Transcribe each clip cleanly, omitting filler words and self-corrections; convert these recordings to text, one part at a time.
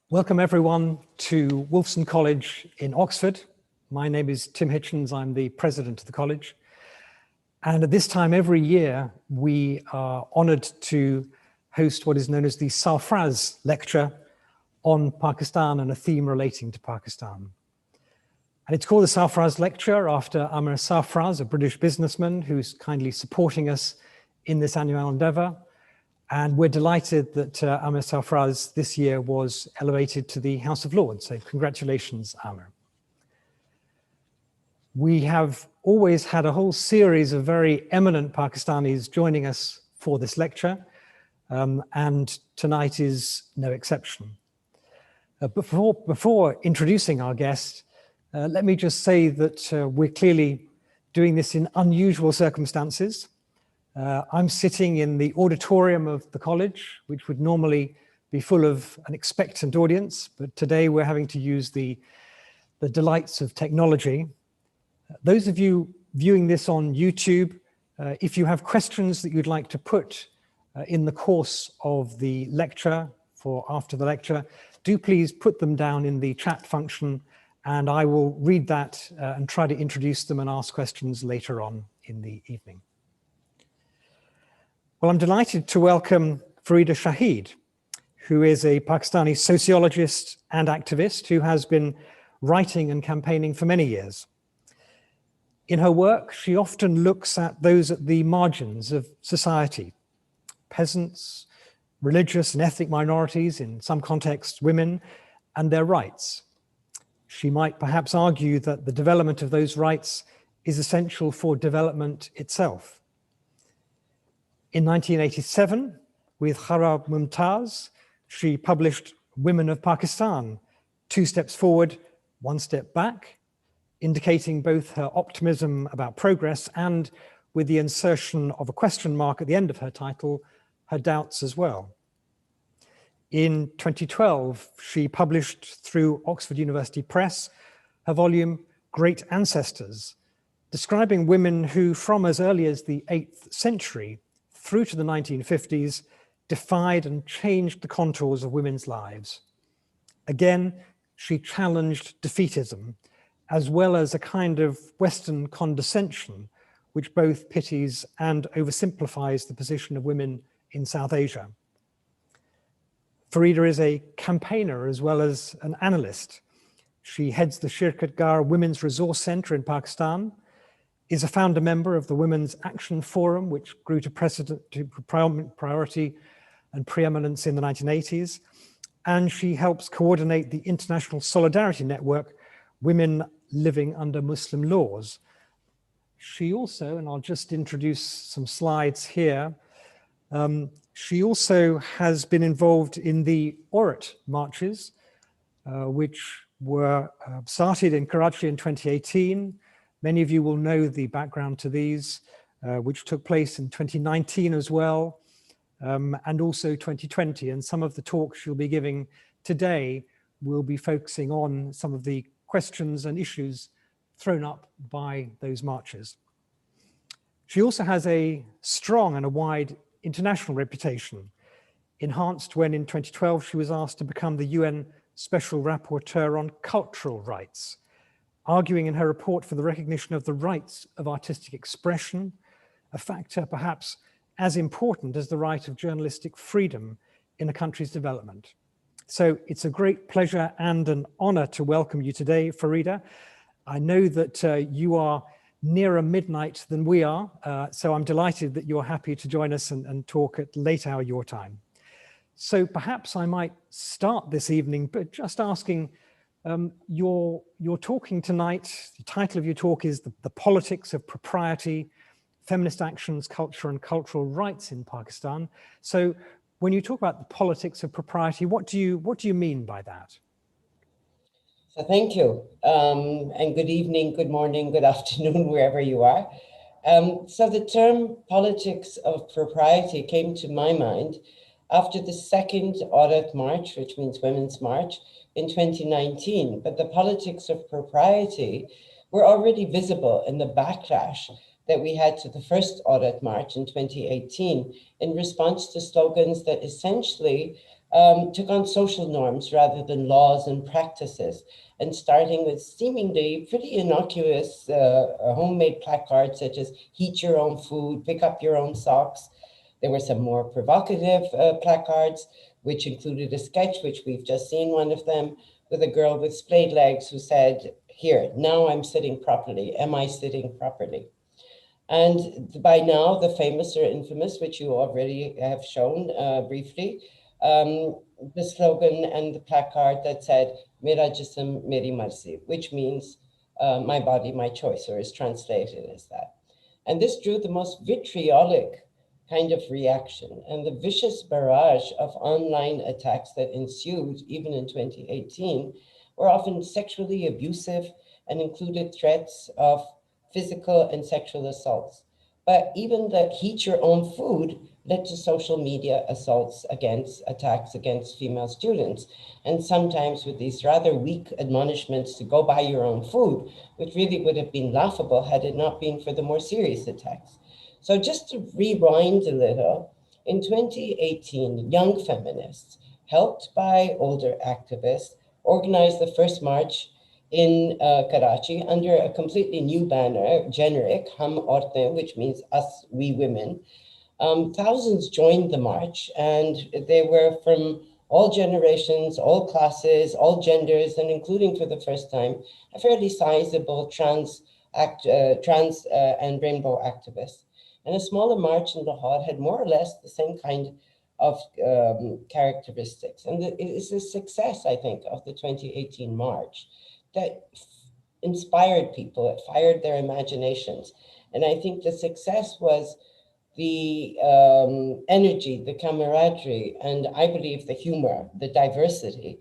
Welcome everyone to Wolfson College in Oxford. My name is Tim Hitchens, I'm the president of the college. And at this time every year, we are honored to host what is known as the Sarfraz lecture on Pakistan and a theme relating to Pakistan. And it's called the Sarfraz lecture after Amir Sarfraz, a British businessman who's kindly supporting us in this annual endeavor. And we're delighted that Amir Sarfraz this year was elevated to the House of Lords. So congratulations, Amir. We have always had a whole series of very eminent Pakistanis joining us for this lecture, and tonight is no exception. Before introducing our guest, let me just say that we're clearly doing this in unusual circumstances. I'm sitting in the auditorium of the college, which would normally be full of an expectant audience, but today we're having to use the delights of technology. Those of you viewing this on YouTube, if you have questions that you'd like to put in the course of the lecture for after the lecture, do please put them down in the chat function and I will read that and try to introduce them and ask questions later on in the evening. Well, I'm delighted to welcome Farida Shaheed, who is a Pakistani sociologist and activist who has been writing and campaigning for many years. In her work, she often looks at those at the margins of society, peasants, religious and ethnic minorities, in some contexts, women, and their rights. She might perhaps argue that the development of those rights is essential for development itself. In 1987, with Kharab Mumtaz, she published Women of Pakistan, 2 steps forward, 1 step back, indicating both her optimism about progress and, with the insertion of a question mark at the end of her title, her doubts as well. In 2012, she published through Oxford University Press her volume Great Ancestors, describing women who, from as early as the 8th century through to the 1950s, defied and changed the contours of women's lives. Again, she challenged defeatism, as well as a kind of Western condescension, which both pities and oversimplifies the position of women in South Asia. Farida is a campaigner as well as an analyst. She heads the Shirkatgar Women's Resource Center in Pakistan, is a founder member of the Women's Action Forum, which grew to priority and preeminence in the 1980s. And she helps coordinate the international solidarity network, Women Living Under Muslim Laws. She also, and I'll just introduce some slides here, she also has been involved in the Aurat marches, which were started in Karachi in 2018. Many of you will know the background to these, which took place in 2019 as well, and also 2020. And some of the talks she'll be giving today will be focusing on some of the questions and issues thrown up by those marches. She also has a strong and a wide international reputation, enhanced when in 2012 she was asked to become the UN Special Rapporteur on Cultural Rights, arguing in her report for the recognition of the rights of artistic expression, a factor perhaps as important as the right of journalistic freedom in a country's development. So it's a great pleasure and an honor to welcome you today, Farida. I know that you are nearer midnight than we are, so I'm delighted that you're happy to join us and talk at late hour your time. So perhaps I might start this evening, but just asking, you're talking tonight, the title of your talk is the Politics of Propriety, Feminist Actions, Culture and Cultural Rights in Pakistan. So when you talk about the politics of propriety, what do you mean by that? So thank you, and good evening, good morning, good afternoon, wherever you are. So the term politics of propriety came to my mind after the second Aurat March, which means Women's March, in 2019, but the politics of propriety were already visible in the backlash that we had to the first Aurat March in 2018 in response to slogans that essentially took on social norms rather than laws and practices, and starting with seemingly pretty innocuous homemade placards such as heat your own food, pick up your own socks. There were some more provocative placards, which included a sketch, which we've just seen one of them, with a girl with splayed legs who said, here, now I'm sitting properly. Am I sitting properly? And by now, the famous or infamous, which you already have shown briefly, the slogan and the placard that said, Mera jism, meri marzi, which means my body, my choice, or is translated as that. And this drew the most vitriolic kind of reaction. And the vicious barrage of online attacks that ensued, even in 2018, were often sexually abusive and included threats of physical and sexual assaults. But even the heat your own food led to social media assaults against attacks against female students. And sometimes with these rather weak admonishments to go buy your own food, which really would have been laughable had it not been for the more serious attacks. So just to rewind a little, in 2018, young feminists, helped by older activists, organized the first march in Karachi under a completely new banner, generic, Hum Aurtein, which means us, we women. Thousands joined the march, and they were from all generations, all classes, all genders, and including for the first time, a fairly sizable trans and rainbow activists. And a smaller march in Lahore had more or less the same kind of characteristics. And it is a success, I think, of the 2018 march that inspired people, it fired their imaginations. And I think the success was the energy, the camaraderie, and I believe the humor, the diversity.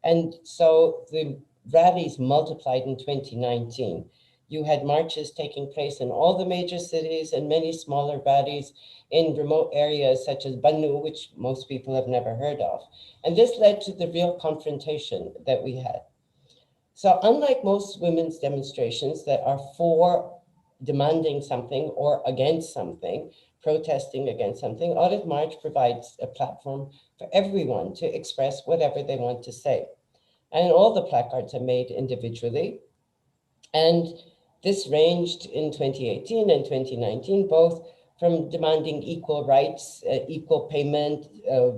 And so the rallies multiplied in 2019. You had marches taking place in all the major cities and many smaller rallies in remote areas such as Bannu, which most people have never heard of. And this led to the real confrontation that we had. So unlike most women's demonstrations that are for demanding something or against something, protesting against something, Audit March provides a platform for everyone to express whatever they want to say. And all the placards are made individually. And this ranged in 2018 and 2019, both from demanding equal rights, equal payment,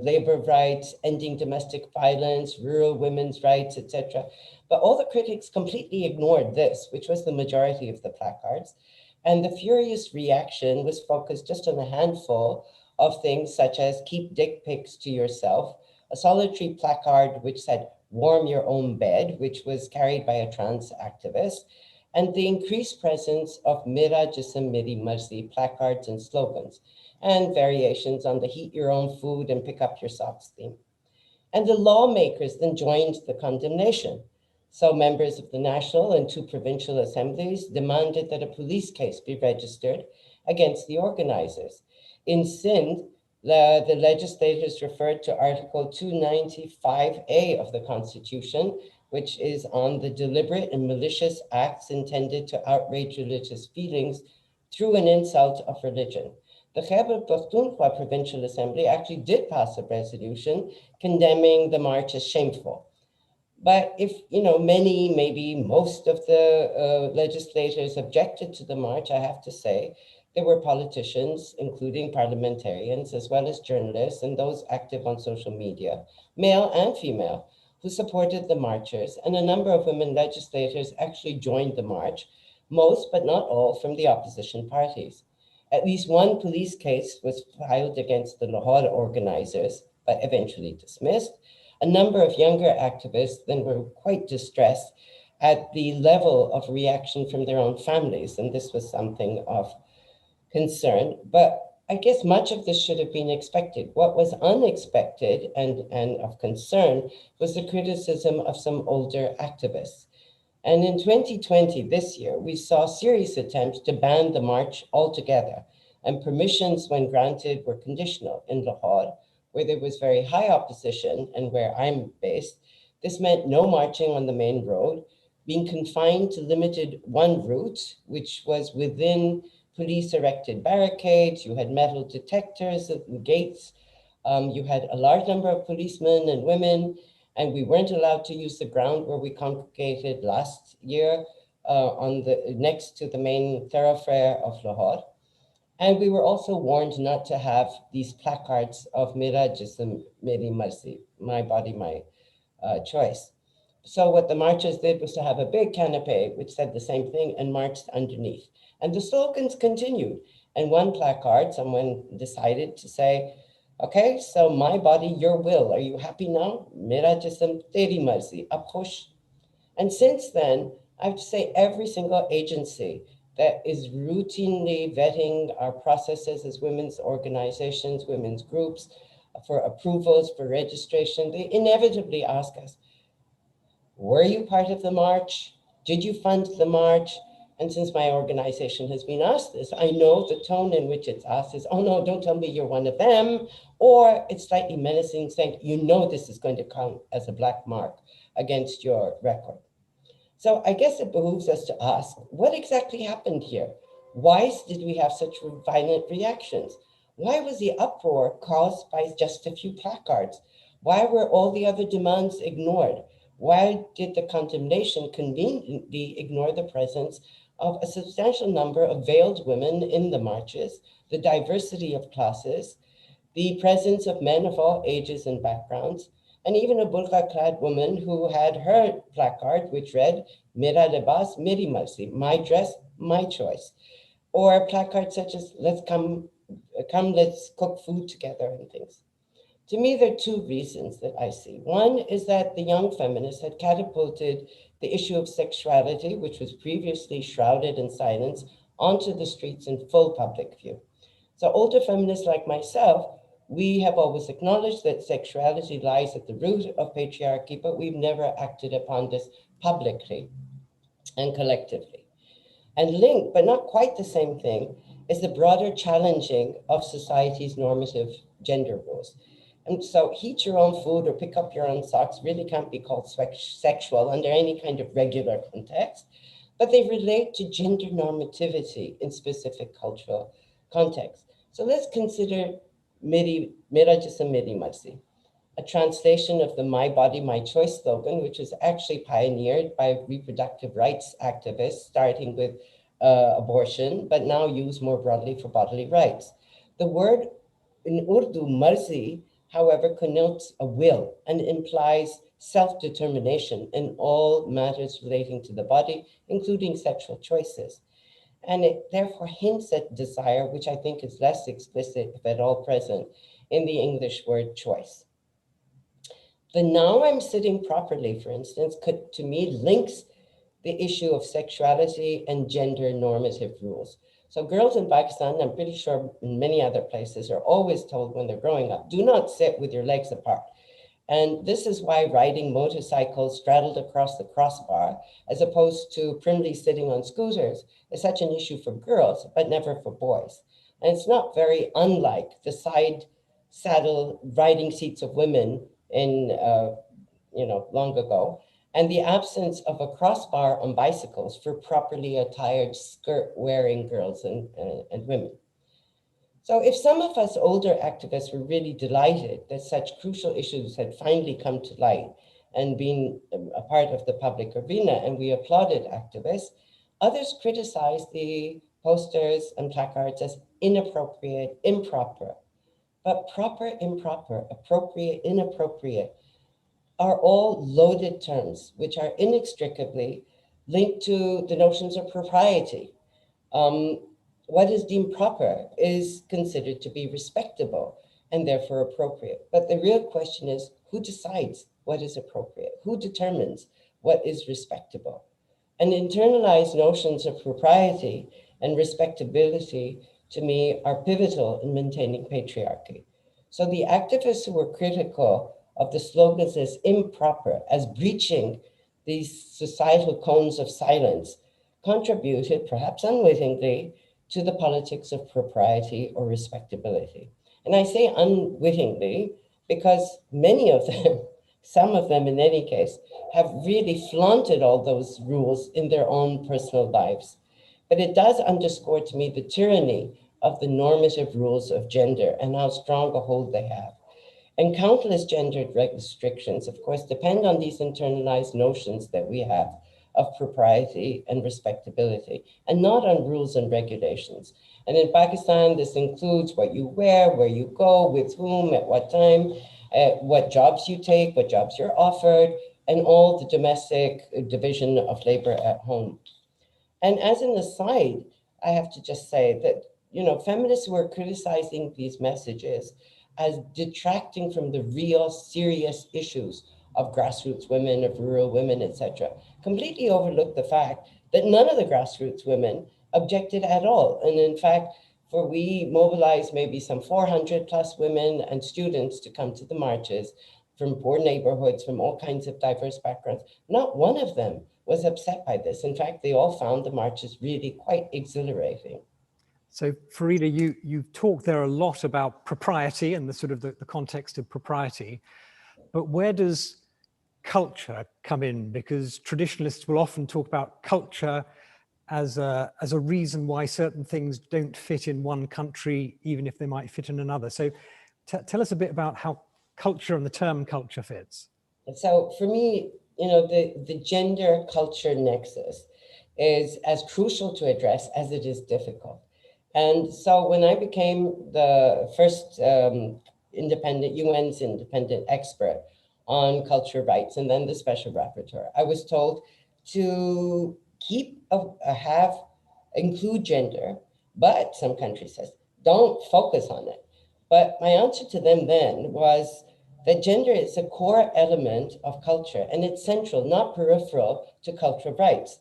labor rights, ending domestic violence, rural women's rights, etc. But all the critics completely ignored this, which was the majority of the placards. And the furious reaction was focused just on a handful of things such as keep dick pics to yourself, a solitary placard which said warm your own bed, which was carried by a trans activist, and the increased presence of Mera Jism Meri Marzi placards and slogans, and variations on the heat your own food and pick up your socks theme. And the lawmakers then joined the condemnation. So members of the national and 2 provincial assemblies demanded that a police case be registered against the organizers. In Sindh, the legislators referred to Article 295A of the Constitution, which is on the deliberate and malicious acts intended to outrage religious feelings through an insult of religion. The Khyber Pakhtunkhwa Provincial Assembly actually did pass a resolution condemning the march as shameful. But if, many, maybe most of the legislators objected to the march, I have to say, there were politicians, including parliamentarians, as well as journalists and those active on social media, male and female, who supported the marchers, and a number of women legislators actually joined the march, most but not all from the opposition parties. At least one police case was filed against the Lahore organizers, but eventually dismissed. A number of younger activists then were quite distressed at the level of reaction from their own families, and this was something of concern. But I guess much of this should have been expected. What was unexpected and of concern was the criticism of some older activists. And in 2020, this year, we saw serious attempts to ban the march altogether, and permissions, when granted, were conditional in Lahore, where there was very high opposition and where I'm based. This meant no marching on the main road, being confined to limited one route, which was within police erected barricades. You had metal detectors at the gates. You had a large number of policemen and women, and we weren't allowed to use the ground where we congregated last year next to the main thoroughfare of Lahore. And we were also warned not to have these placards of Mera Jism Meri Marzi, my body, my choice. So what the marchers did was to have a big canopy, which said the same thing, and marched underneath. And the slogans continued. And one placard, someone decided to say, okay, so my body, your will. Are you happy now? Mera jism teri marzi, ab khush. And since then, I have to say every single agency that is routinely vetting our processes as women's organizations, women's groups, for approvals, for registration, they inevitably ask us, were you part of the march? Did you fund the march? And since my organization has been asked this, I know the tone in which it's asked is, oh no, don't tell me you're one of them. Or it's slightly menacing, saying, you know this is going to count as a black mark against your record. So I guess it behooves us to ask, what exactly happened here? Why did we have such violent reactions? Why was the uproar caused by just a few placards? Why were all the other demands ignored? Why did the condemnation conveniently ignore the presence of a substantial number of veiled women in the marches, the diversity of classes, the presence of men of all ages and backgrounds, and even a burqa-clad woman who had her placard, which read, Mera libas, meri marzi, my dress, my choice. Or placards such as, let's come, let's cook food together and things. To me, there are two reasons that I see. One is that the young feminists had catapulted the issue of sexuality, which was previously shrouded in silence, onto the streets in full public view. So older feminists like myself, we have always acknowledged that sexuality lies at the root of patriarchy, but we've never acted upon this publicly and collectively. And linked, but not quite the same thing, is the broader challenging of society's normative gender roles. And so heat your own food or pick up your own socks really can't be called sexual under any kind of regular context, but they relate to gender normativity in specific cultural contexts. So let's consider Mera Jism Meri Marzi, a translation of the My Body, My Choice slogan, which was actually pioneered by reproductive rights activists, starting with abortion, but now used more broadly for bodily rights. The word in Urdu, marzi, however, connotes a will and implies self-determination in all matters relating to the body, including sexual choices. And it therefore hints at desire, which I think is less explicit, if at all present, in the English word choice. The now I'm sitting properly, for instance, could, to me, links the issue of sexuality and gender normative rules. So girls in Pakistan, I'm pretty sure in many other places, are always told when they're growing up, do not sit with your legs apart. And this is why riding motorcycles straddled across the crossbar, as opposed to primly sitting on scooters, is such an issue for girls, but never for boys. And it's not very unlike the side saddle riding seats of women in, long ago, and the absence of a crossbar on bicycles for properly attired skirt-wearing girls and women. So if some of us older activists were really delighted that such crucial issues had finally come to light and been a part of the public arena, and we applauded activists, others criticized the posters and placards as inappropriate, improper. But proper, improper, appropriate, inappropriate are all loaded terms, which are inextricably linked to the notions of propriety. What is deemed proper is considered to be respectable and therefore appropriate. But the real question is, who decides what is appropriate? Who determines what is respectable? And internalized notions of propriety and respectability, to me, are pivotal in maintaining patriarchy. So the activists who were critical of the slogans as improper, as breaching these societal cones of silence, contributed, perhaps unwittingly, to the politics of propriety or respectability. And I say unwittingly because many of them, some of them in any case, have really flaunted all those rules in their own personal lives. But it does underscore to me the tyranny of the normative rules of gender and how strong a hold they have. And countless gendered restrictions, of course, depend on these internalized notions that we have of propriety and respectability, and not on rules and regulations. And in Pakistan, this includes what you wear, where you go, with whom, at what time, what jobs you take, what jobs you're offered, and all the domestic division of labor at home. And as an aside, I have to just say that, feminists who are criticizing these messages as detracting from the real serious issues of grassroots women, of rural women, etc., completely overlook the fact that none of the grassroots women objected at all. And in fact, for we mobilized maybe some 400 plus women and students to come to the marches from poor neighborhoods, from all kinds of diverse backgrounds. Not one of them was upset by this. In fact, they all found the marches really quite exhilarating. So Farida, you've talked there a lot about propriety and the sort of the context of propriety, but where does culture come in? Because traditionalists will often talk about culture as a reason why certain things don't fit in one country, even if they might fit in another. So tell us a bit about how culture and the term culture fits. So for me, the gender culture nexus is as crucial to address as it is difficult. And so when I became the first UN's independent expert on cultural rights, and then the special rapporteur, I was told to include gender, but some countries says, don't focus on it. But my answer to them then was that gender is a core element of culture, and it's central, not peripheral, to cultural rights.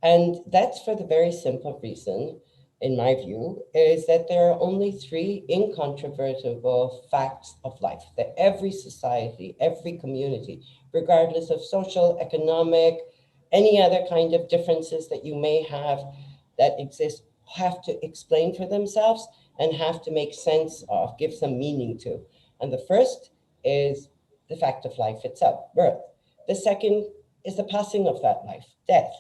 And that's for the very simple reason, in my view, is that there are only three incontrovertible facts of life that every society, every community, regardless of social, economic, any other kind of differences that you may have that exist, have to explain for themselves and have to make sense of, give some meaning to. And the first is the fact of life itself, birth. The second is the passing of that life, death.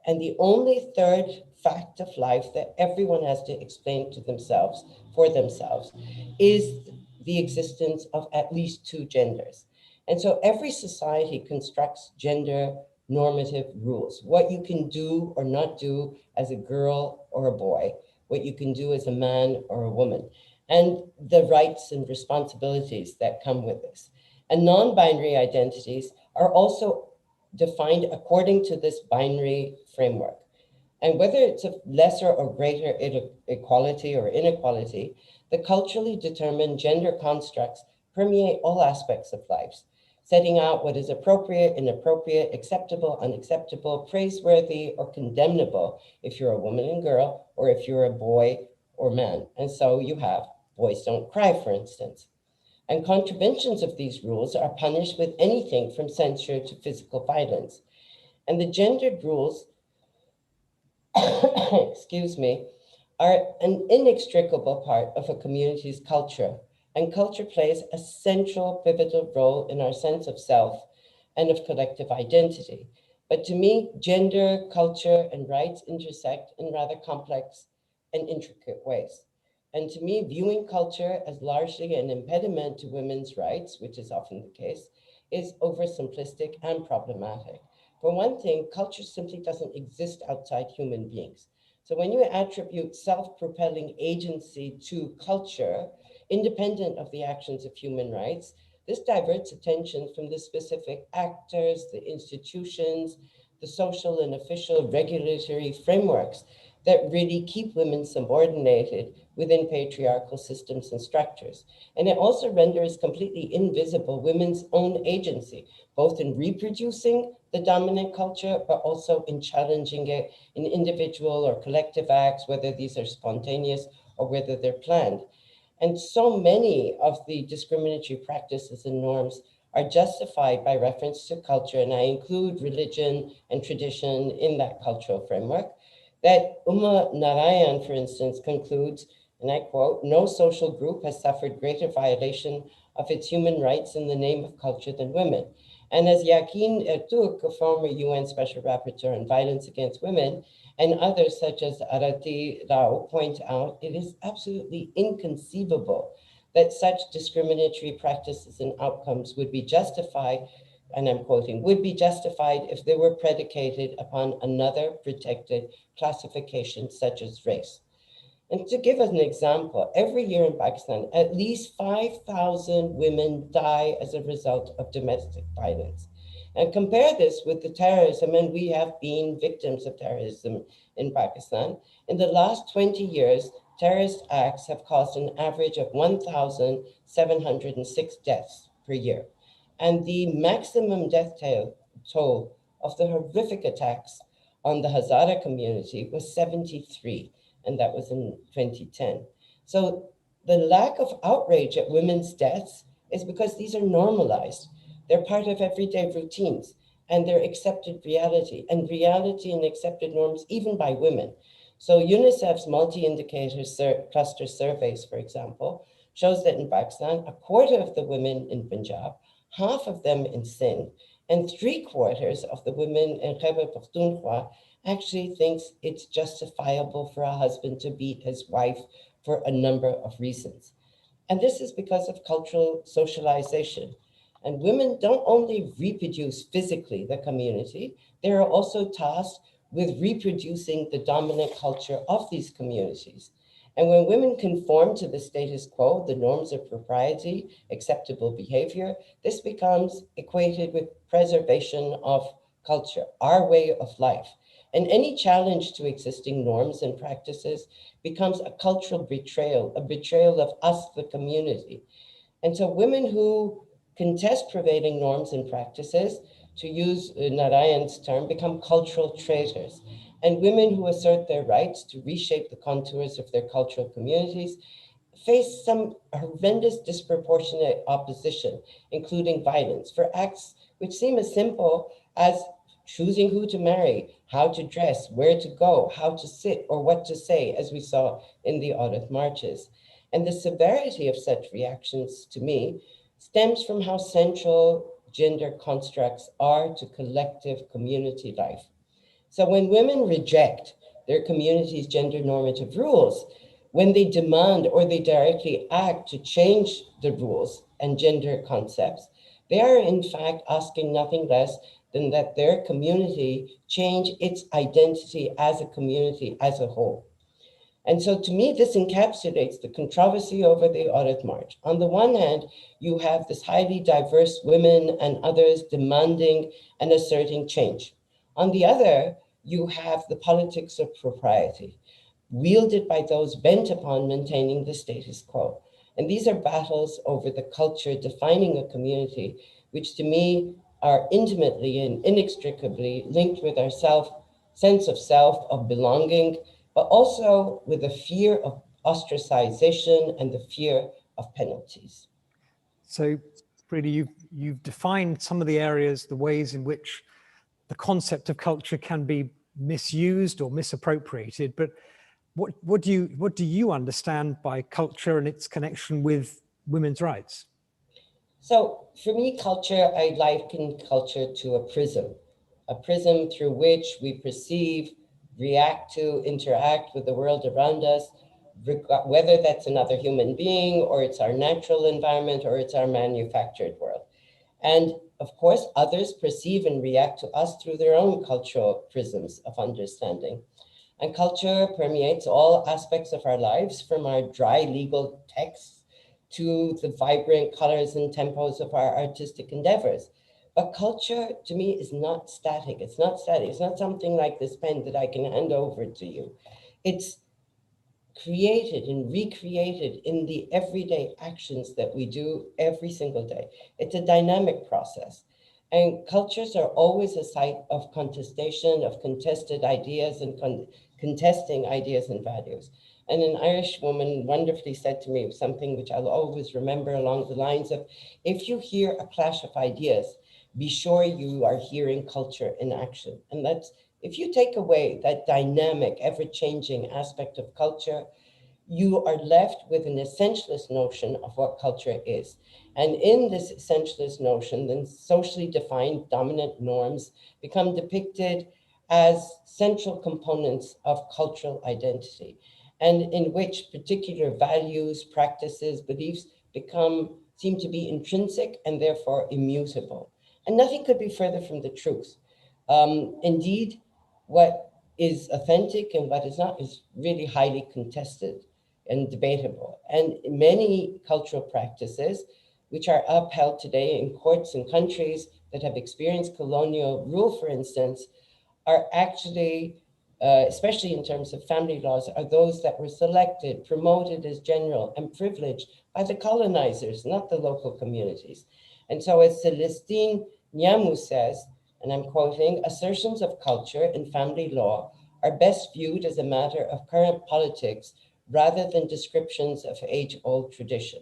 And the only third fact of life that everyone has to explain to themselves, for themselves, is the existence of at least two genders. And so every society constructs gender normative rules, what you can do or not do as a girl or a boy, what you can do as a man or a woman, and the rights and responsibilities that come with this. And non-binary identities are also defined according to this binary framework. And whether it's a lesser or greater equality or inequality, the culturally determined gender constructs permeate all aspects of life, setting out what is appropriate, inappropriate, acceptable, unacceptable, praiseworthy, or condemnable if you're a woman and girl, or if you're a boy or man. And so you have boys don't cry, for instance. And contraventions of these rules are punished with anything from censure to physical violence. And the gendered rules, excuse me, are an inextricable part of a community's culture. And culture plays a central, pivotal role in our sense of self and of collective identity. But to me, gender, culture, and rights intersect in rather complex and intricate ways. And to me, viewing culture as largely an impediment to women's rights, which is often the case, is oversimplistic and problematic. For one thing, culture simply doesn't exist outside human beings. So when you attribute self-propelling agency to culture, independent of the actions of human rights, this diverts attention from the specific actors, the institutions, the social and official regulatory frameworks that really keep women subordinated within patriarchal systems and structures. And it also renders completely invisible women's own agency, both in reproducing the dominant culture, but also in challenging it in individual or collective acts, whether these are spontaneous or whether they're planned. And so many of the discriminatory practices and norms are justified by reference to culture, and I include religion and tradition in that cultural framework, that Uma Narayan, for instance, concludes, and I quote, "No social group has suffered greater violation of its human rights in the name of culture than women." And as Yakin Ertuk, a former UN Special Rapporteur on Violence Against Women, and others such as Arati Rao point out, it is absolutely inconceivable that such discriminatory practices and outcomes would be justified, and I'm quoting, would be justified if they were predicated upon another protected classification such as race. And to give us an example, every year in Pakistan, at least 5,000 women die as a result of domestic violence. And compare this with the terrorism, and we have been victims of terrorism in Pakistan. In the last 20 years, terrorist acts have caused an average of 1,706 deaths per year. And the maximum death toll of the horrific attacks on the Hazara community was 73, and that was in 2010. So the lack of outrage at women's deaths is because these are normalized. They're part of everyday routines, and they're accepted reality and accepted norms, even by women. So UNICEF's multi-indicator cluster surveys, for example, shows that in Pakistan, a quarter of the women in Punjab, half of them in Sindh, and 3/4 of the women in Khyber Pakhtunkhwa actually thinks it's justifiable for a husband to beat his wife for a number of reasons. And this is because of cultural socialization. And women don't only reproduce physically the community, they are also tasked with reproducing the dominant culture of these communities. And when women conform to the status quo, the norms of propriety, acceptable behavior, this becomes equated with preservation of culture, our way of life. And any challenge to existing norms and practices becomes a cultural betrayal, a betrayal of us, the community. And so women who contest prevailing norms and practices, to use Narayan's term, become cultural traitors. And women who assert their rights to reshape the contours of their cultural communities face some horrendous disproportionate opposition, including violence, for acts which seem as simple as choosing who to marry, how to dress, where to go, how to sit, or what to say, as we saw in the Aurat marches. And the severity of such reactions, to me, stems from how central gender constructs are to collective community life. So when women reject their community's gender normative rules, when they demand or they directly act to change the rules and gender concepts, they are in fact asking nothing less than that their community change its identity as a community as a whole. And so to me, this encapsulates the controversy over the Aurat March. On the one hand, you have this highly diverse women and others demanding and asserting change. On the other, you have the politics of propriety, wielded by those bent upon maintaining the status quo. And these are battles over the culture defining a community, which to me are intimately and inextricably linked with our sense of self, of belonging, but also with the fear of ostracization and the fear of penalties. So, Farida, you've defined some of the areas, the ways in which the concept of culture can be misused or misappropriated. But what do you understand by culture and its connection with women's rights? So for me, culture, I liken culture to a prism through which we perceive, react to, interact with the world around us, whether that's another human being or it's our natural environment or it's our manufactured world. And of course, others perceive and react to us through their own cultural prisms of understanding. And culture permeates all aspects of our lives, from our dry legal texts to the vibrant colors and tempos of our artistic endeavors. But culture, to me, is not static. It's not static. It's not something like this pen that I can hand over to you. It's created and recreated in the everyday actions that we do every single day. It's a dynamic process. And cultures are always a site of contestation, of contested ideas and contesting ideas and values. And an Irish woman wonderfully said to me something which I'll always remember, along the lines of, if you hear a clash of ideas, be sure you are hearing culture in action. And that's, if you take away that dynamic, ever-changing aspect of culture, you are left with an essentialist notion of what culture is. And in this essentialist notion, then socially defined dominant norms become depicted as central components of cultural identity, and in which particular values, practices, beliefs seem to be intrinsic and therefore immutable. And nothing could be further from the truth. Indeed, what is authentic and what is not is really highly contested and debatable. And many cultural practices, which are upheld today in courts in countries that have experienced colonial rule, for instance, are actually, especially in terms of family laws, are those that were selected, promoted as general and privileged by the colonizers, not the local communities. And so as Celestine Nyamu says, and I'm quoting, assertions of culture in family law are best viewed as a matter of current politics rather than descriptions of age-old tradition.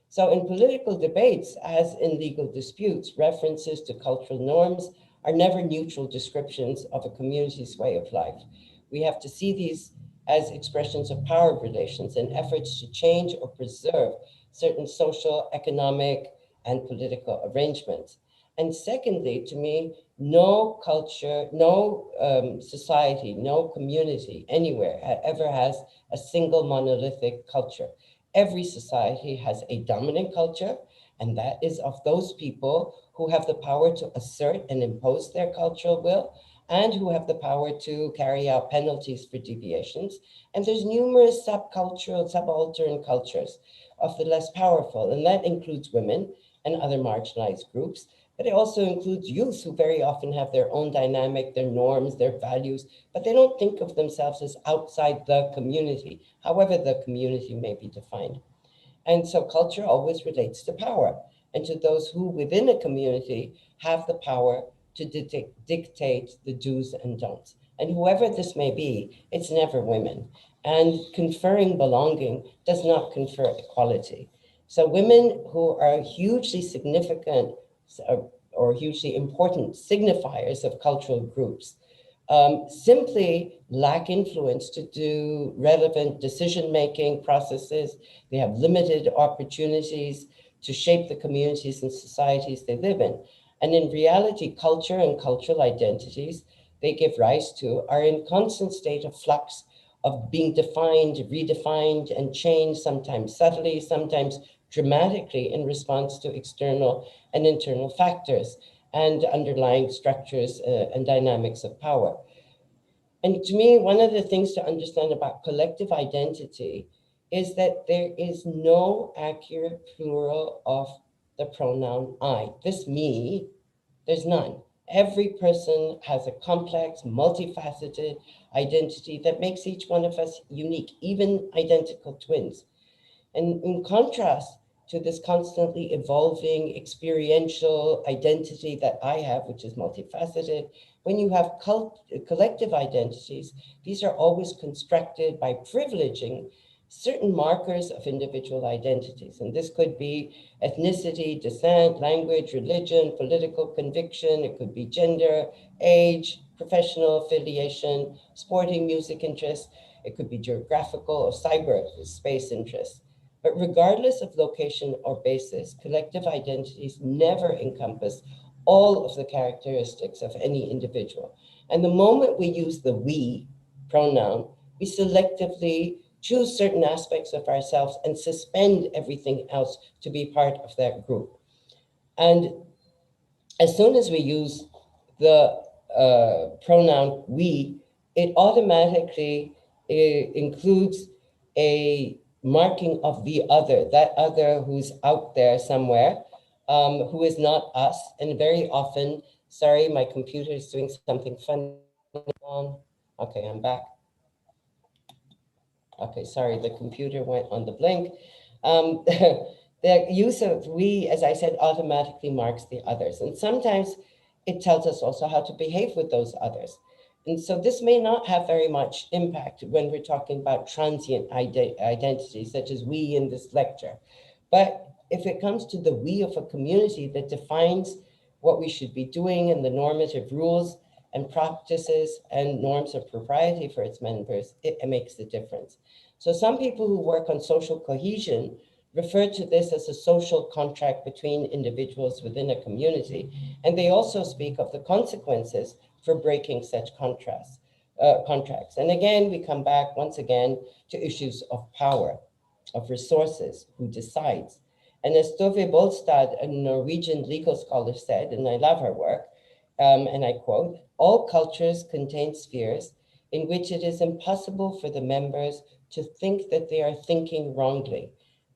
So in political debates, as in legal disputes, references to cultural norms are never neutral descriptions of a community's way of life. We have to see these as expressions of power relations and efforts to change or preserve certain social, economic, and political arrangements. And secondly, to me, no culture, no society, no community anywhere ever has a single monolithic culture. Every society has a dominant culture, and that is of those people who have the power to assert and impose their cultural will, and who have the power to carry out penalties for deviations. And there's numerous subcultural, subaltern cultures of the less powerful, and that includes women and other marginalized groups. But it also includes youth who very often have their own dynamic, their norms, their values, but they don't think of themselves as outside the community, however the community may be defined. And so culture always relates to power and to those who within a community have the power to dictate the do's and don'ts. And whoever this may be, it's never women. And conferring belonging does not confer equality. So women who are hugely significant or hugely important signifiers of cultural groups simply lack influence to do relevant decision-making processes. They have limited opportunities to shape the communities and societies they live in. And in reality, culture and cultural identities they give rise to are in constant state of flux, of being defined, redefined, and changed, sometimes subtly, sometimes dramatically in response to external and internal factors and underlying structures and dynamics of power. And to me, one of the things to understand about collective identity is that there is no accurate plural of the pronoun I. This me, there's none. Every person has a complex, multifaceted identity that makes each one of us unique, even identical twins. And in contrast to this constantly evolving experiential identity that I have, which is multifaceted, when you have collective identities, these are always constructed by privileging certain markers of individual identities. And this could be ethnicity, descent, language, religion, political conviction. It could be gender, age, professional affiliation, sporting, music interests. It could be geographical or cyberspace interests. But regardless of location or basis, collective identities never encompass all of the characteristics of any individual. And the moment we use the we pronoun, we selectively choose certain aspects of ourselves and suspend everything else to be part of that group. And as soon as we use the pronoun we, it automatically includes a marking of the other, that other who's out there somewhere, who is not us. And very often, sorry, my computer is doing something funny. Okay, I'm back. Okay, sorry, the computer went on the blink. The use of we, as I said, automatically marks the others. And sometimes it tells us also how to behave with those others. And so this may not have very much impact when we're talking about transient identities, such as we in this lecture. But if it comes to the we of a community that defines what we should be doing and the normative rules and practices and norms of propriety for its members, it makes the difference. So some people who work on social cohesion refer to this as a social contract between individuals within a community. And they also speak of the consequences for breaking such contracts. And again, we come back once again to issues of power, of resources, who decides. And as Tove Bolstad, a Norwegian legal scholar, said, and I love her work, and I quote, "All cultures contain spheres in which it is impossible for the members to think that they are thinking wrongly.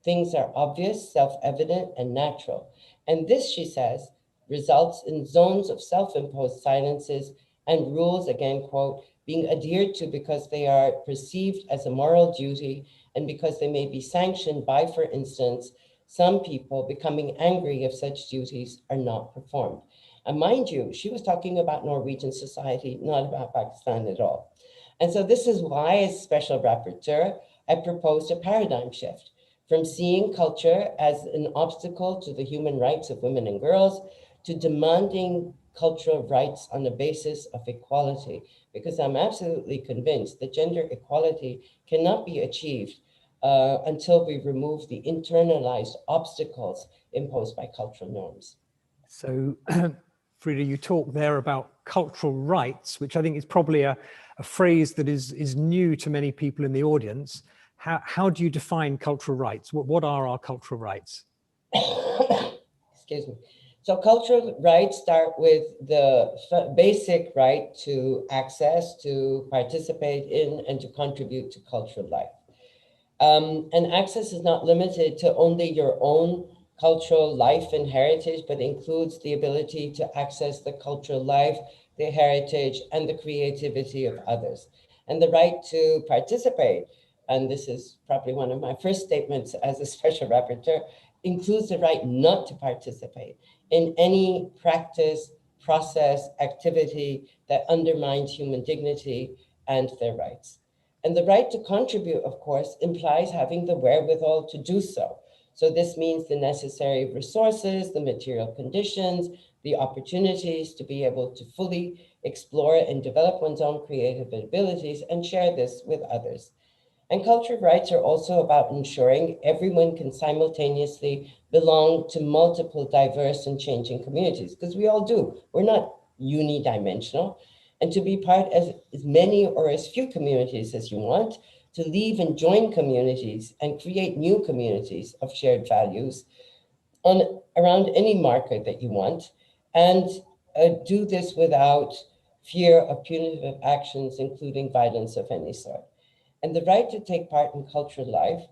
Things are obvious, self-evident, and natural. And this," she says, "results in zones of self-imposed silences and rules," again, quote, "being adhered to because they are perceived as a moral duty and because they may be sanctioned by, for instance, some people becoming angry if such duties are not performed." And mind you, she was talking about Norwegian society, not about Pakistan at all. And so this is why, as special rapporteur, I proposed a paradigm shift from seeing culture as an obstacle to the human rights of women and girls to demanding cultural rights on the basis of equality, because I'm absolutely convinced that gender equality cannot be achieved until we remove the internalized obstacles imposed by cultural norms. So, Farida, you talk there about cultural rights, which I think is probably a phrase that is new to many people in the audience. How do you define cultural rights? What are our cultural rights? Excuse me. So cultural rights start with the basic right to access, to participate in, and to contribute to cultural life. And access is not limited to only your own cultural life and heritage, but includes the ability to access the cultural life, the heritage, and the creativity of others. And the right to participate, and this is probably one of my first statements as a special rapporteur, includes the right not to participate in any practice, process, activity that undermines human dignity and their rights. And the right to contribute, of course, implies having the wherewithal to do so. So this means the necessary resources, the material conditions, the opportunities to be able to fully explore and develop one's own creative abilities and share this with others. And cultural rights are also about ensuring everyone can simultaneously belong to multiple diverse and changing communities, because we all do. We're not unidimensional. And to be part of as many or as few communities as you want, to leave and join communities and create new communities of shared values around any marker that you want, and do this without fear of punitive actions, including violence of any sort. And the right to take part in cultural life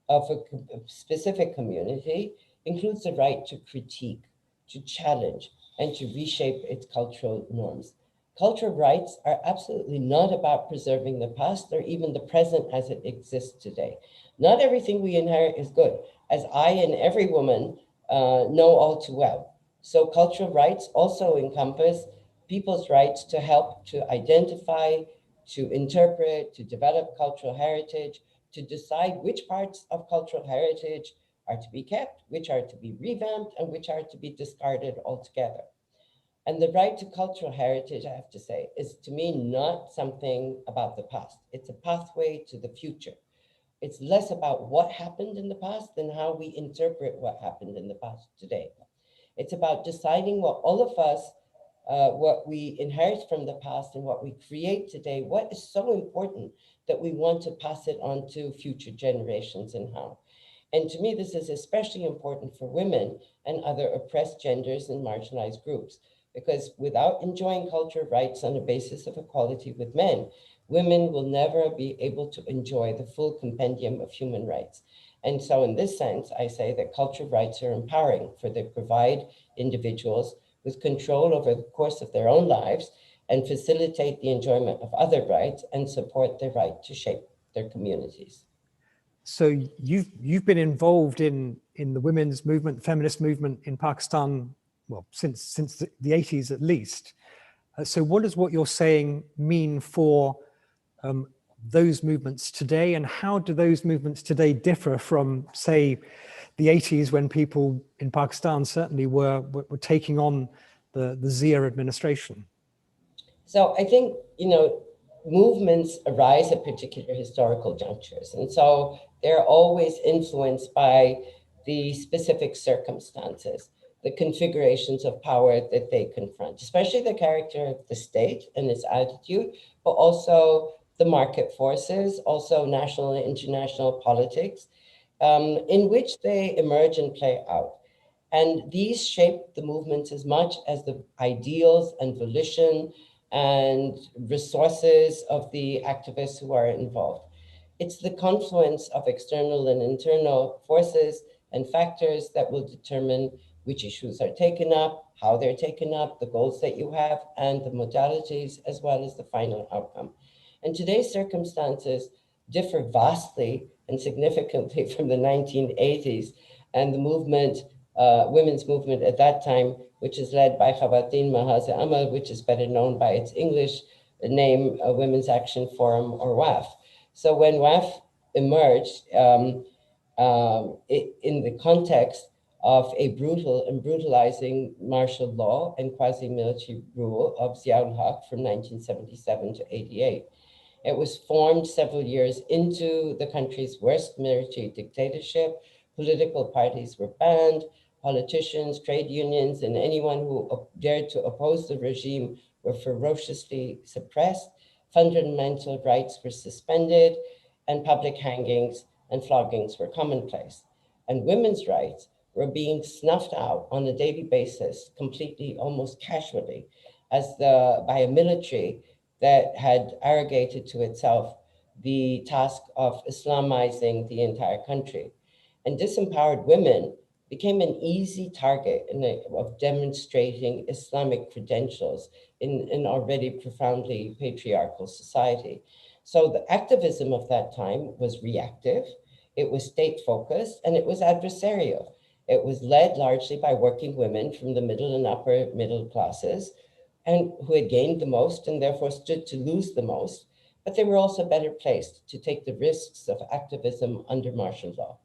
of a specific community includes the right to critique, to challenge, and to reshape its cultural norms. Cultural rights are absolutely not about preserving the past or even the present as it exists today. Not everything we inherit is good, as I and every woman know all too well. So cultural rights also encompass people's rights to help to identify, to interpret, to develop cultural heritage, to decide which parts of cultural heritage are to be kept, which are to be revamped, and which are to be discarded altogether. And the right to cultural heritage, I have to say, is to me not something about the past. It's a pathway to the future. It's less about what happened in the past than how we interpret what happened in the past today. It's about deciding what all of us, what we inherit from the past and what we create today, what is so important that we want to pass it on to future generations and how. And to me, this is especially important for women and other oppressed genders and marginalized groups, because without enjoying cultural rights on the basis of equality with men, women will never be able to enjoy the full compendium of human rights. And so in this sense, I say that cultural rights are empowering, for they provide individuals with control over the course of their own lives and facilitate the enjoyment of other rights and support their right to shape their communities. So you've been involved in the women's movement, feminist movement in Pakistan, well, since the 80s at least. So what does what you're saying mean for those movements today, and how do those movements today differ from, say, the 80s, when people in Pakistan certainly were taking on the Zia administration? So I think, movements arise at particular historical junctures. And so they're always influenced by the specific circumstances, the configurations of power that they confront, especially the character of the state and its attitude, but also the market forces, also national and international politics. in which they emerge and play out. And these shape the movements as much as the ideals and volition and resources of the activists who are involved. It's the confluence of external and internal forces and factors that will determine which issues are taken up, how they're taken up, the goals that you have, and the modalities, as well as the final outcome. And today's circumstances differ vastly and significantly from the 1980s and the movement, women's movement at that time, which is led by Khawateen Mahaze Amal, which is better known by its English name, Women's Action Forum, or WAF. So when WAF emerged in the context of a brutal and brutalizing martial law and quasi-military rule of Ziaul Haq from 1977 to 88, it was formed several years into the country's worst military dictatorship. Political parties were banned. Politicians, trade unions, and anyone who dared to oppose the regime were ferociously suppressed. Fundamental rights were suspended, and public hangings and floggings were commonplace. And women's rights were being snuffed out on a daily basis, completely, almost casually, by a military that had arrogated to itself the task of Islamizing the entire country. And disempowered women became an easy target of demonstrating Islamic credentials in an already profoundly patriarchal society. So the activism of that time was reactive, it was state-focused, and it was adversarial. It was led largely by working women from the middle and upper middle classes, and who had gained the most and therefore stood to lose the most, but they were also better placed to take the risks of activism under martial law.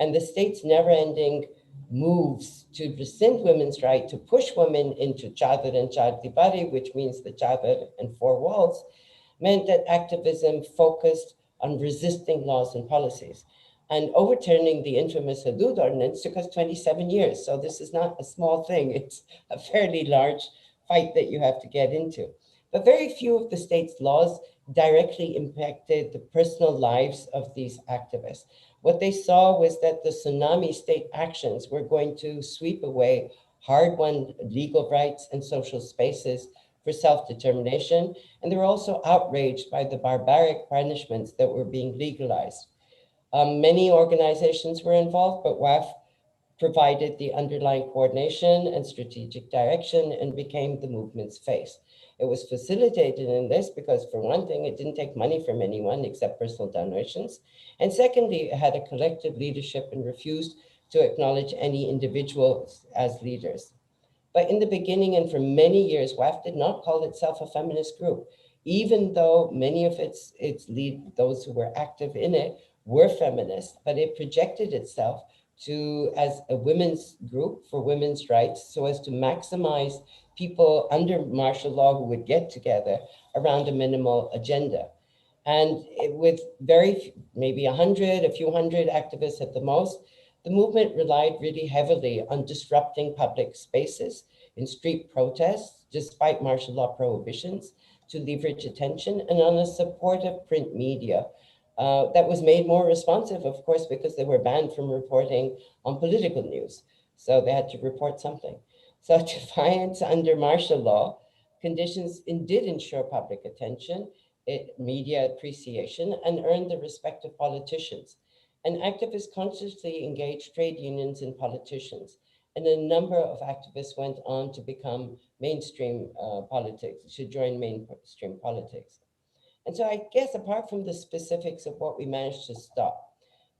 And the state's never-ending moves to rescind women's right to push women into chadar and chardibari, which means the chadar and four walls, meant that activism focused on resisting laws and policies. And overturning the infamous Hudud ordinance took us 27 years. So this is not a small thing. It's a fairly large fight that you have to get into. But very few of the state's laws directly impacted the personal lives of these activists. What they saw was that the tsunami state actions were going to sweep away hard-won legal rights and social spaces for self-determination, and they were also outraged by the barbaric punishments that were being legalized. Many organizations were involved, but WAF provided the underlying coordination and strategic direction and became the movement's face. It was facilitated in this because, for one thing, it didn't take money from anyone except personal donations. And secondly, it had a collective leadership and refused to acknowledge any individuals as leaders. But in the beginning and for many years, WAF did not call itself a feminist group, even though many of those who were active in it were feminists, but it projected itself as a women's group for women's rights so as to maximize people under martial law who would get together around a minimal agenda. And with maybe a few hundred activists at the most, the movement relied really heavily on disrupting public spaces in street protests, despite martial law prohibitions, to leverage attention, and on a supportive print media that was made more responsive, of course, because they were banned from reporting on political news. So they had to report something. So defiance under martial law conditions did ensure public attention, media appreciation, and earned the respect of politicians. And activists consciously engaged trade unions and politicians. And a number of activists went on to become mainstream politics, to join mainstream politics. And so I guess apart from the specifics of what we managed to stop,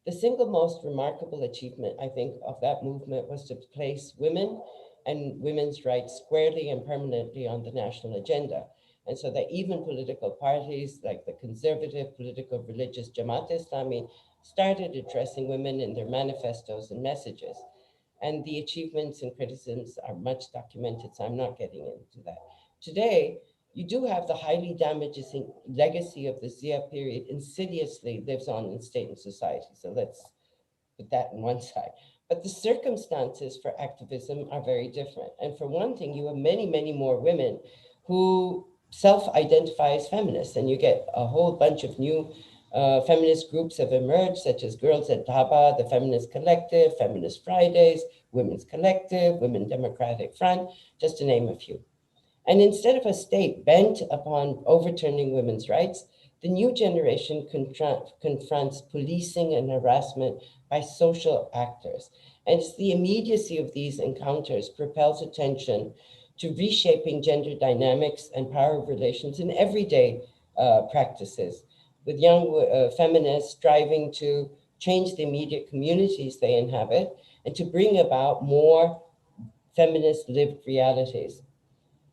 the single most remarkable achievement, I think, of that movement was to place women and women's rights squarely and permanently on the national agenda. And so that even political parties like the conservative political religious Jamaat Islami started addressing women in their manifestos and messages. And the achievements and criticisms are much documented, so I'm not getting into that. Today, you do have the highly damaging legacy of the Zia period insidiously lives on in state and society. So let's put that on one side. But the circumstances for activism are very different. And for one thing, you have many, many more women who self-identify as feminists, and you get a whole bunch of new Feminist groups have emerged, such as Girls at Dhaba, the Feminist Collective, Feminist Fridays, Women's Collective, Women Democratic Front, just to name a few. And instead of a state bent upon overturning women's rights, the new generation confronts policing and harassment by social actors. And it's the immediacy of these encounters propels attention to reshaping gender dynamics and power relations in everyday practices, with young feminists striving to change the immediate communities they inhabit and to bring about more feminist lived realities.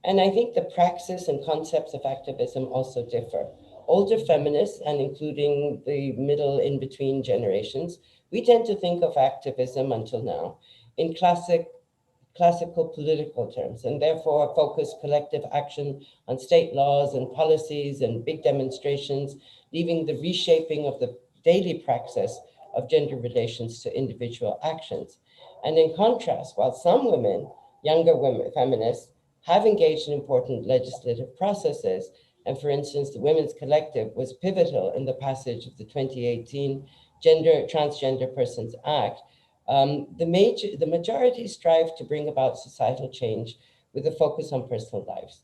And I think the praxis and concepts of activism also differ. Older feminists, and including the middle in between generations, we tend to think of activism until now in classical political terms, and therefore focus collective action on state laws and policies and big demonstrations, leaving the reshaping of the daily praxis of gender relations to individual actions. And in contrast, while some women, younger women, feminists, have engaged in important legislative processes, and for instance, the Women's Collective was pivotal in the passage of the 2018 Transgender Persons Act. The majority strive to bring about societal change with a focus on personal lives.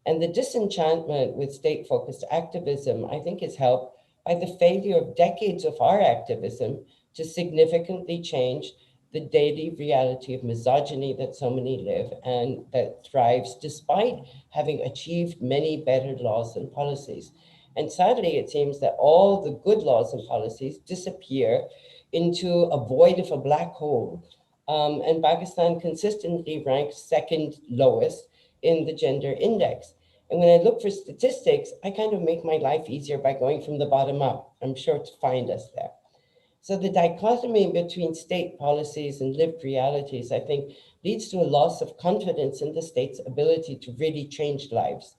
And the disenchantment with state-focused activism, I think, is helped by the failure of decades of our activism to significantly change the daily reality of misogyny that so many live and that thrives despite having achieved many better laws and policies. And sadly, it seems that all the good laws and policies disappear into a void of a black hole. And Pakistan consistently ranks second lowest in the gender index. And when I look for statistics, I kind of make my life easier by going from the bottom up. I'm sure to find us there. So the dichotomy between state policies and lived realities, I think, leads to a loss of confidence in the state's ability to really change lives,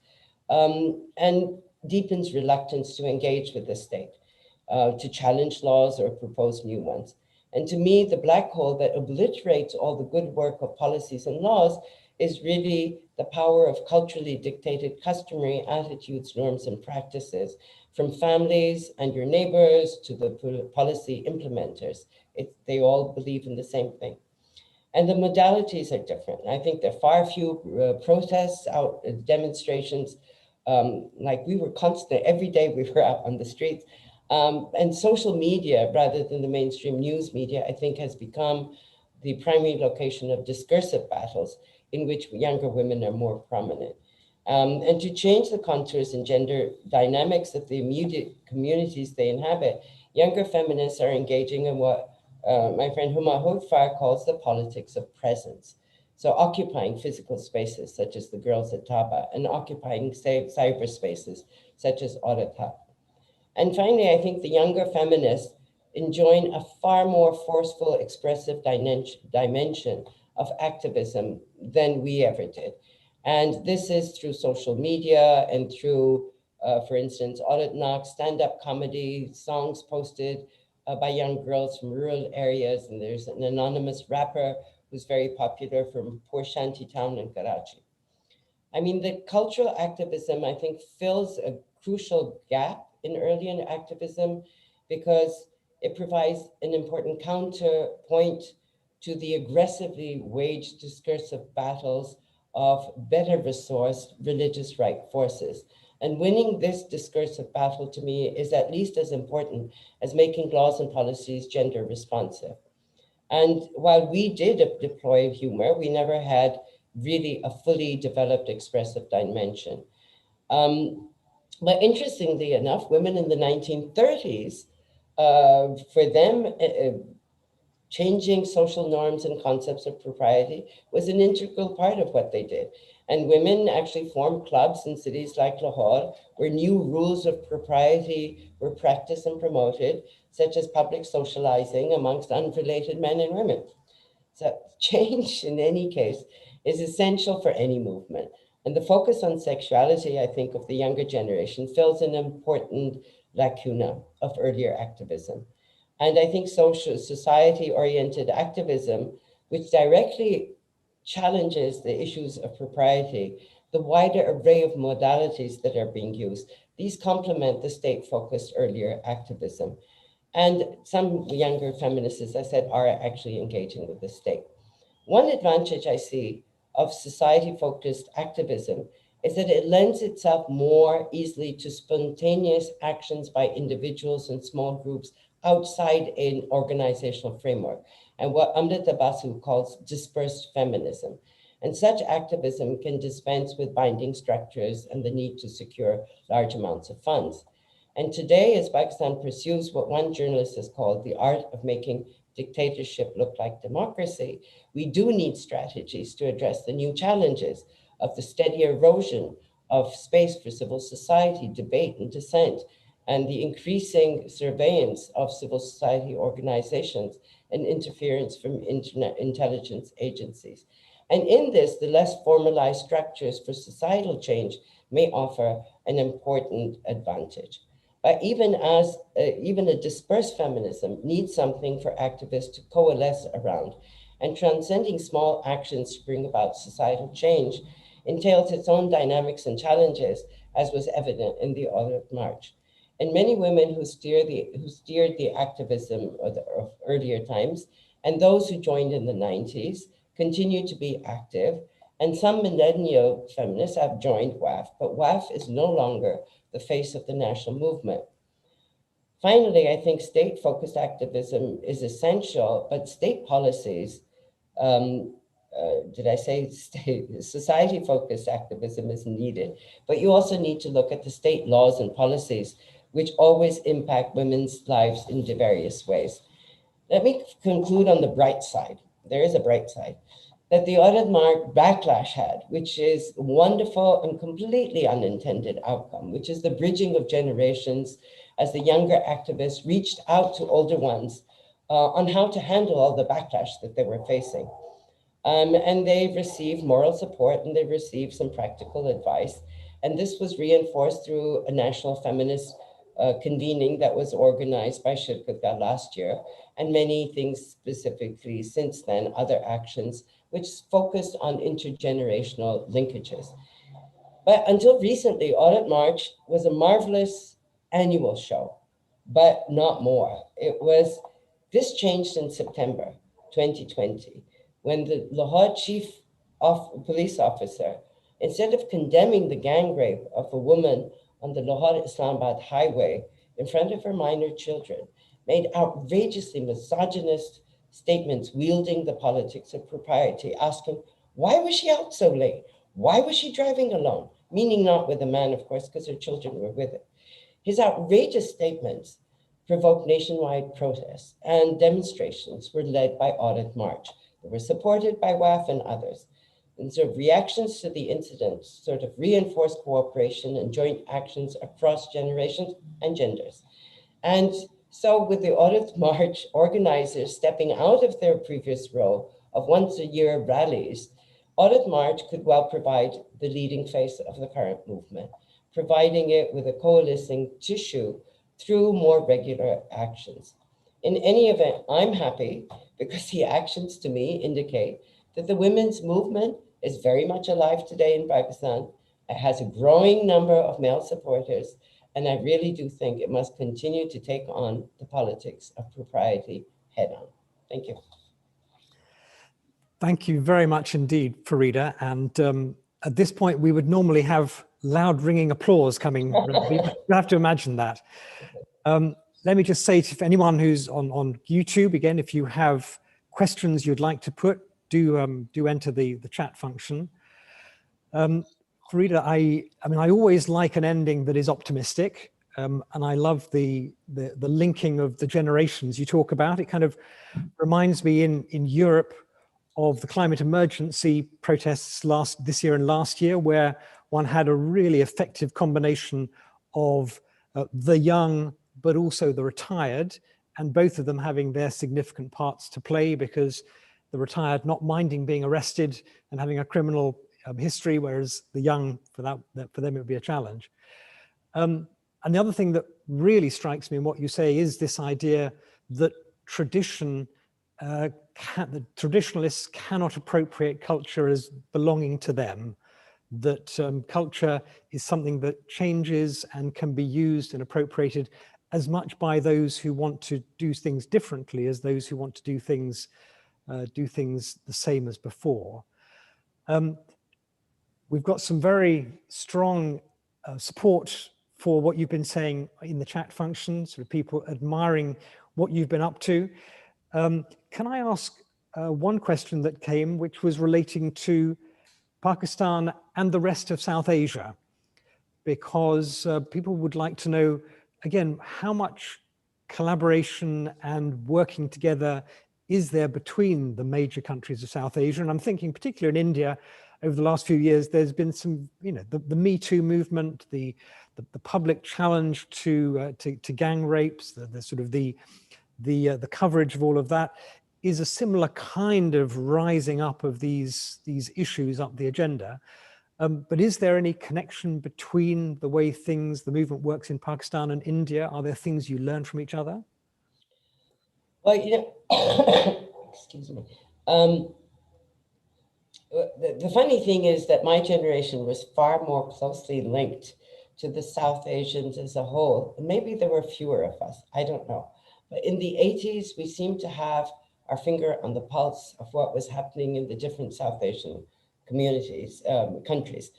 and deepens reluctance to engage with the state, to challenge laws or propose new ones. And to me, the black hole that obliterates all the good work of policies and laws is really the power of culturally dictated customary attitudes, norms, and practices, from families and your neighbors to the policy implementers. They all believe in the same thing. And the modalities are different. I think there are far few protests, demonstrations. Like we were constant, every day we were out on the streets. And social media, rather than the mainstream news media, I think has become the primary location of discursive battles in which younger women are more prominent. And to change the contours and gender dynamics of the immediate communities they inhabit, younger feminists are engaging in what my friend Huma Hodfar calls the politics of presence. So occupying physical spaces such as the Girls at Taba, and occupying cyberspaces such as Aurata. And finally, I think the younger feminists enjoy a far more forceful, expressive dimension of activism than we ever did. And this is through social media and through, for instance, Audit Knox, stand-up comedy, songs posted by young girls from rural areas. And there's an anonymous rapper who's very popular from poor shanty town in Karachi. I mean, the cultural activism, I think, fills a crucial gap in early activism because it provides an important counterpoint to the aggressively waged discursive battles of better resourced religious right forces. And winning this discursive battle, to me, is at least as important as making laws and policies gender responsive. And while we did deploy humor, we never had really a fully developed expressive dimension. But interestingly enough, women in the 1930s, for them, changing social norms and concepts of propriety was an integral part of what they did. And women actually formed clubs in cities like Lahore, where new rules of propriety were practiced and promoted, such as public socializing amongst unrelated men and women. So change, in any case, is essential for any movement. And the focus on sexuality, I think, of the younger generation fills an important lacuna of earlier activism. And I think society-oriented activism, which directly challenges the issues of propriety, the wider array of modalities that are being used, These complement the state-focused earlier activism. And some younger feminists, as I said, are actually engaging with the state. One advantage I see of society-focused activism is that it lends itself more easily to spontaneous actions by individuals and small groups outside an organizational framework, and what Amrita Basu calls dispersed feminism. And such activism can dispense with binding structures and the need to secure large amounts of funds. And today, as Pakistan pursues what one journalist has called the art of making dictatorship look like democracy, we do need strategies to address the new challenges of the steady erosion of space for civil society, debate and dissent, and the increasing surveillance of civil society organizations and interference from internet intelligence agencies. And in this, the less formalized structures for societal change may offer an important advantage. But even a dispersed feminism needs something for activists to coalesce around, and transcending small actions to bring about societal change entails its own dynamics and challenges, as was evident in the Olive March. And many women who steered the activism of earlier times, and those who joined in the 90s, continue to be active. And some millennial feminists have joined WAF, but WAF is no longer the face of the national movement. Finally, I think state-focused activism is essential, but state policies, society-focused activism is needed, but you also need to look at the state laws and policies which always impact women's lives in various ways. Let me conclude on the bright side. There is a bright side that the Audit Mark backlash had, which is wonderful and completely unintended outcome, which is the bridging of generations as the younger activists reached out to older ones on how to handle all the backlash that they were facing. And they received moral support and they received some practical advice. And this was reinforced through a national feminist convening that was organized by Shirkatga last year, and many things specifically since then, other actions which focused on intergenerational linkages. But until recently, Audit March was a marvelous annual show, but not more. This changed in September 2020, when the Lahore chief police officer, instead of condemning the gang rape of a woman on the Lahore-Islamabad highway in front of her minor children, made outrageously misogynist statements wielding the politics of propriety, asking, why was she out so late? Why was she driving alone? Meaning not with a man, of course, because her children were with her. His outrageous statements provoked nationwide protests, and demonstrations were led by Audit March. They were supported by WAF and others. And so reactions to the incident sort of reinforced cooperation and joint actions across generations and genders. And so with the Audit March organizers stepping out of their previous role of once-a-year rallies, Audit March could well provide the leading face of the current movement, providing it with a coalescing tissue through more regular actions. In any event, I'm happy because the actions to me indicate that the women's movement is very much alive today in Pakistan. It has a growing number of male supporters, and I really do think it must continue to take on the politics of propriety head on. Thank you. Thank you very much indeed, Farida. And at this point, we would normally have loud ringing applause coming. You have to imagine that. Let me just say, if anyone who's on YouTube, again, if you have questions you'd like to put, do enter the chat function. Farida, I mean, I always like an ending that is optimistic, and I love the linking of the generations you talk about. It kind of reminds me in Europe of the climate emergency protests this year and last year, where one had a really effective combination of the young, but also the retired, and both of them having their significant parts to play, because the retired not minding being arrested and having a criminal history, whereas the young, for them, it would be a challenge. And the other thing that really strikes me in what you say is this idea that the traditionalists cannot appropriate culture as belonging to them, that culture is something that changes and can be used and appropriated as much by those who want to do things differently as those who want to do things the same as before. We've got some very strong support for what you've been saying in the chat function, sort of people admiring what you've been up to. Can I ask one question that came, which was relating to Pakistan and the rest of South Asia? Because people would like to know, again, how much collaboration and working together is there between the major countries of South Asia? And I'm thinking particularly in India, over the last few years, there's been some, the Me Too movement, the public challenge to gang rapes, the sort of the coverage of all of that is a similar kind of rising up of these issues up the agenda. But is there any connection between the way the movement works in Pakistan and India? Are there things you learn from each other? Well, excuse me. The funny thing is that my generation was far more closely linked to the South Asians as a whole. Maybe there were fewer of us, I don't know. But in the 80s, we seemed to have our finger on the pulse of what was happening in the different South Asian communities, countries.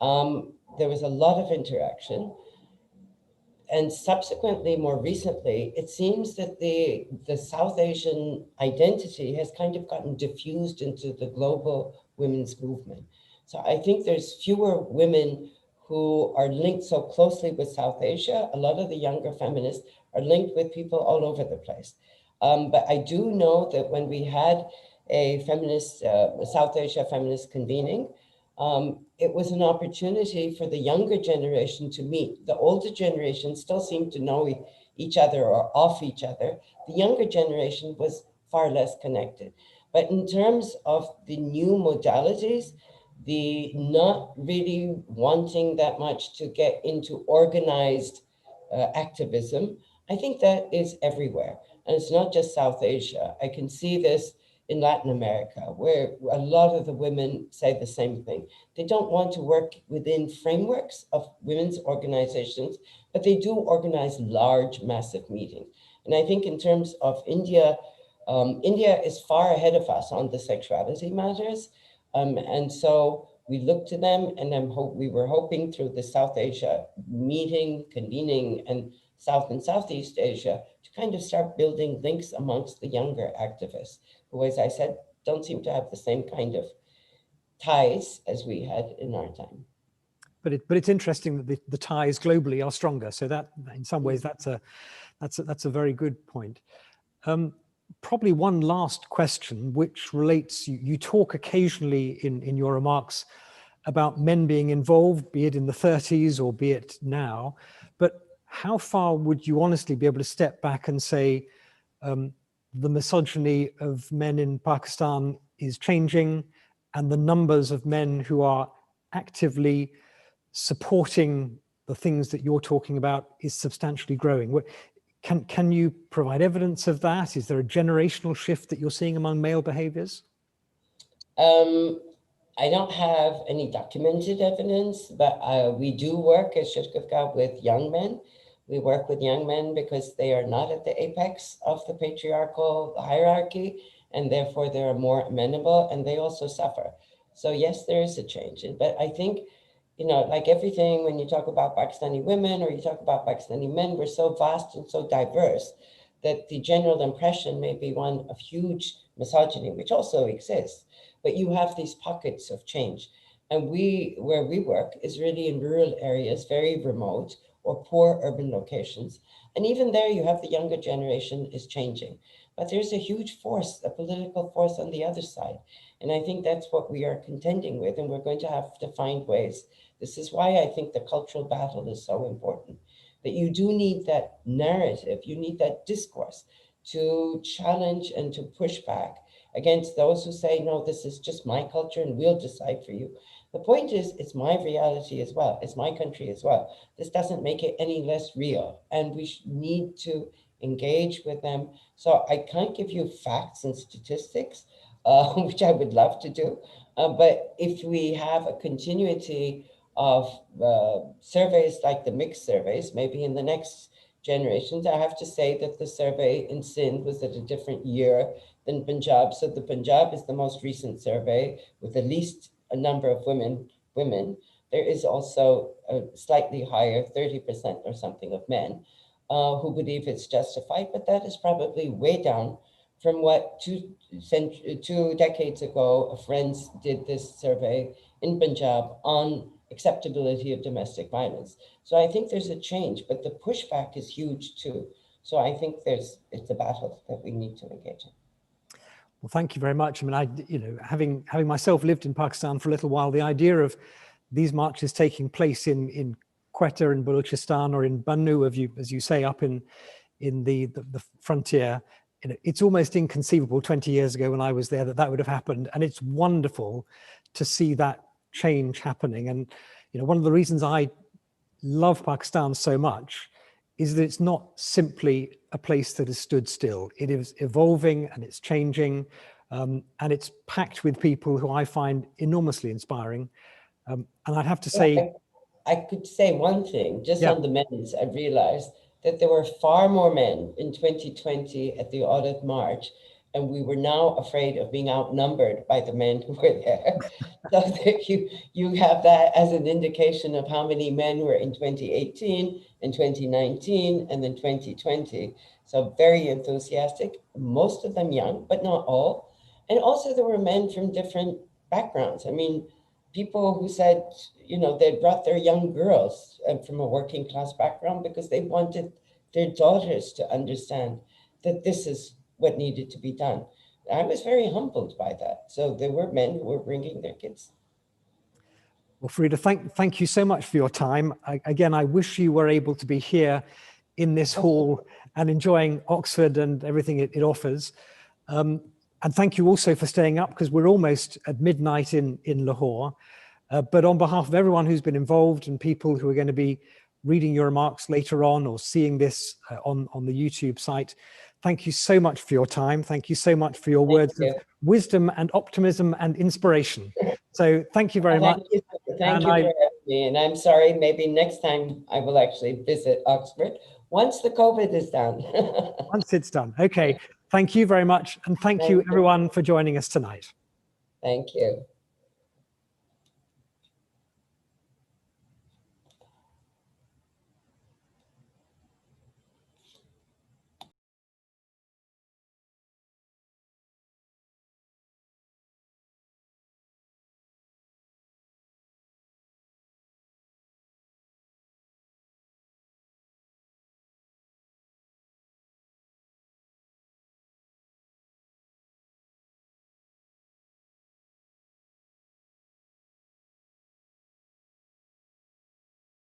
There was a lot of interaction. And subsequently, more recently, it seems that the South Asian identity has kind of gotten diffused into the global women's movement. So I think there's fewer women who are linked so closely with South Asia. A lot of the younger feminists are linked with people all over the place. But I do know that when we had a feminist, South Asia feminist convening, it was an opportunity for the younger generation to meet. The older generation still seemed to know each other or of each other. The younger generation was far less connected. But in terms of the new modalities, the not really wanting that much to get into organized activism, I think that is everywhere. And it's not just South Asia. I can see this in Latin America, where a lot of the women say the same thing. They don't want to work within frameworks of women's organizations, but they do organize large, massive meetings. And I think in terms of India, India is far ahead of us on the sexuality matters. And so we look to them, and we were hoping through the South Asia meeting, convening, and South and Southeast Asia to kind of start building links amongst the younger activists, who, as I said, don't seem to have the same kind of ties as we had in our time. But it's interesting that the ties globally are stronger. So that, in some ways, that's a very good point. Probably one last question, which relates. You talk occasionally in your remarks about men being involved, be it in the 30s or be it now. But how far would you honestly be able to step back and say the misogyny of men in Pakistan is changing, and the numbers of men who are actively supporting the things that you're talking about is substantially growing? Can you provide evidence of that? Is there a generational shift that you're seeing among male behaviors? I don't have any documented evidence, but we do work as Shirkafka with young men. We work with young men because they are not at the apex of the patriarchal hierarchy, and therefore they're more amenable, and they also suffer. So yes, there is a change. But I think, like everything, when you talk about Pakistani women or you talk about Pakistani men, we're so vast and so diverse that the general impression may be one of huge misogyny, which also exists. But you have these pockets of change. And where we work is really in rural areas, very remote or poor urban locations. And even there, you have the younger generation is changing. But there's a huge force, a political force on the other side. And I think that's what we are contending with, and we're going to have to find ways. This is why I think the cultural battle is so important, that you do need that narrative, you need that discourse to challenge and to push back against those who say, no, this is just my culture and we'll decide for you. The point is, it's my reality as well. It's my country as well. This doesn't make it any less real, and we need to engage with them. So I can't give you facts and statistics, which I would love to do, But if we have a continuity of surveys like the mixed surveys, maybe in the next generations, I have to say that the survey in Sindh was at a different year than Punjab. So the Punjab is the most recent survey with the least a number of women. There is also a slightly higher, 30% or something of men who believe it's justified, but that is probably way down from what 2 decades ago, Friends did this survey in Punjab on acceptability of domestic violence. So I think there's a change, but the pushback is huge too. So I think it's a battle that we need to engage in. Well, thank you very much. I mean, having myself lived in Pakistan for a little while, the idea of these marches taking place in Quetta in Balochistan or in Bannu, as you say, up in the frontier, it's almost inconceivable 20 years ago when I was there that would have happened. And it's wonderful to see that change happening. And one of the reasons I love Pakistan so much is that it's not simply a place that has stood still. It is evolving and it's changing, and it's packed with people who I find enormously inspiring. And I'd have to say, I could say one thing, just on the men's. I realized that there were far more men in 2020 at the audit march, and we were now afraid of being outnumbered by the men who were there. So that you have that as an indication of how many men were in 2018 and 2019 and then 2020. So very enthusiastic, most of them young, but not all. And also there were men from different backgrounds. I mean, people who said, they brought their young girls from a working class background because they wanted their daughters to understand that this is what needed to be done. I was very humbled by that. So there were men who were bringing their kids. Well, Farida, thank you so much for your time. Again, I wish you were able to be here in this hall and enjoying Oxford and everything it offers. And thank you also for staying up, because we're almost at midnight in Lahore. But on behalf of everyone who's been involved and people who are going to be reading your remarks later on or seeing this on the YouTube site, thank you so much for your time. Thank you so much for your words of wisdom and optimism and inspiration. So thank you very much. Thank you for having me. And I'm sorry, maybe next time I will actually visit Oxford once the COVID is done. Once it's done. Okay. Thank you very much. And thank you everyone for joining us tonight. Thank you.